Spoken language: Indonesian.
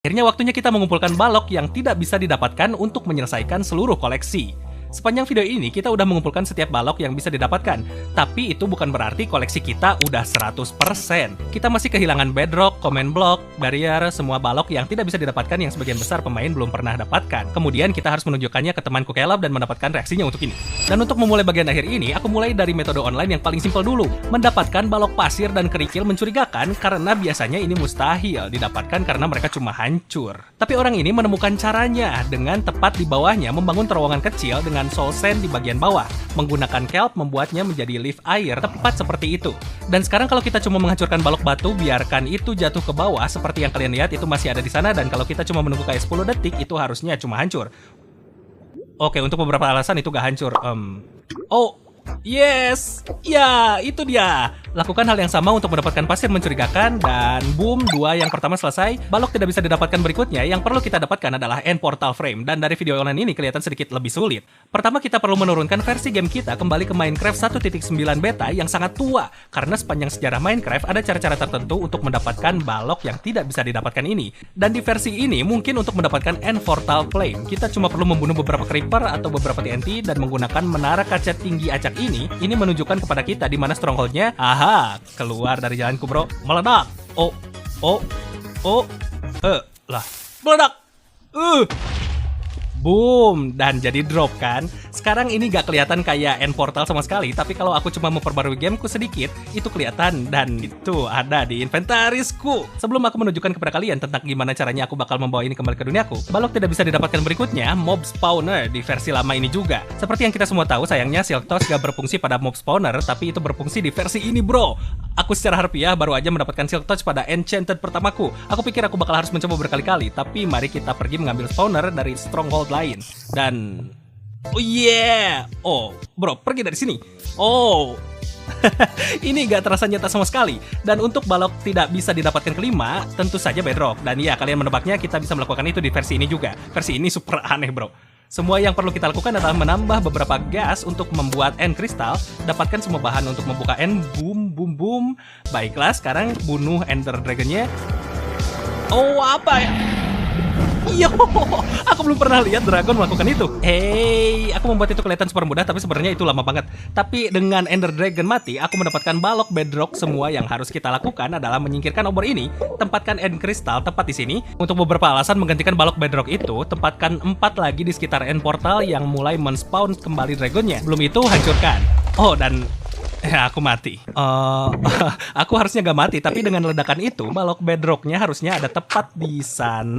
Akhirnya waktunya kita mengumpulkan balok yang tidak bisa didapatkan untuk menyelesaikan seluruh koleksi. Sepanjang video ini kita udah mengumpulkan setiap balok yang bisa didapatkan, tapi itu bukan berarti koleksi kita udah 100%. Kita masih kehilangan bedrock, command block, barrier, semua balok yang tidak bisa didapatkan yang sebagian besar pemain belum pernah dapatkan. Kemudian kita harus menunjukkannya ke temanku Caleb dan mendapatkan reaksinya untuk ini. Dan untuk memulai bagian akhir ini, aku mulai dari metode online yang paling simpel dulu. Mendapatkan balok pasir dan kerikil mencurigakan karena biasanya ini mustahil didapatkan karena mereka cuma hancur. Tapi orang ini menemukan caranya dengan tepat di bawahnya membangun terowongan kecil dengan soul sand di bagian bawah. Menggunakan kelp membuatnya menjadi lift air tepat seperti itu. Dan sekarang kalau kita cuma menghancurkan balok batu, biarkan itu jatuh ke bawah seperti yang kalian lihat itu masih ada di sana, dan kalau kita cuma menunggu kayak 10 detik itu harusnya cuma hancur. Oke, untuk beberapa alasan itu gak hancur. Oh, yes! Ya, itu dia. Lakukan hal yang sama untuk mendapatkan pasir mencurigakan, dan boom, 2 yang pertama selesai. Balok tidak bisa didapatkan berikutnya, yang perlu kita dapatkan adalah end portal frame, dan dari video online ini kelihatan sedikit lebih sulit. Pertama kita perlu menurunkan versi game kita kembali ke Minecraft 1.9 beta yang sangat tua, karena sepanjang sejarah Minecraft ada cara-cara tertentu untuk mendapatkan balok yang tidak bisa didapatkan ini. Dan di versi ini mungkin untuk mendapatkan end portal flame, kita cuma perlu membunuh beberapa creeper atau beberapa TNT dan menggunakan menara kaca tinggi acak ini menunjukkan kepada kita di mana strongholdnya. Aha, keluar dari jalanku bro, meledak. Lah, meledak. Boom, dan jadi drop kan. Sekarang ini gak kelihatan kayak end portal sama sekali, tapi kalau aku cuma memperbarui gameku sedikit, itu kelihatan dan itu ada di inventarisku. Sebelum aku menunjukkan kepada kalian tentang gimana caranya aku bakal membawa ini kembali ke duniaku, balok tidak bisa didapatkan berikutnya mob spawner di versi lama ini juga. Seperti yang kita semua tahu, sayangnya Silk Touch gak berfungsi pada mob spawner, tapi itu berfungsi di versi ini bro. Aku secara harfiah baru aja mendapatkan Silk Touch pada enchanted pertamaku. Aku pikir aku bakal harus mencoba berkali-kali, tapi mari kita pergi mengambil spawner dari stronghold lain. Dan oh yeah, oh bro, pergi dari sini. Oh ini gak terasa nyata sama sekali. Dan untuk balok tidak bisa didapatkan kelima, tentu saja bedrock. Dan ya, kalian menebaknya, kita bisa melakukan itu di versi ini juga. Versi ini super aneh bro. Semua yang perlu kita lakukan adalah menambah beberapa gas untuk membuat end crystal, dapatkan semua bahan untuk membuka end, boom boom boom. Baiklah, sekarang bunuh ender dragonnya. Oh, apa ya? Yo, aku belum pernah lihat dragon melakukan itu. Hey, aku membuat itu kelihatan super mudah, tapi sebenarnya itu lama banget. Tapi dengan Ender Dragon mati, aku mendapatkan balok bedrock. Semua yang harus kita lakukan adalah menyingkirkan obor ini, tempatkan end crystal tepat di sini. Untuk beberapa alasan menggantikan balok bedrock itu, tempatkan 4 lagi di sekitar end portal yang mulai men-spawn kembali dragonnya. Belum itu, hancurkan. Oh, dan ya, aku mati. Aku harusnya gak mati, tapi dengan ledakan itu, balok bedrocknya harusnya ada tepat di sana.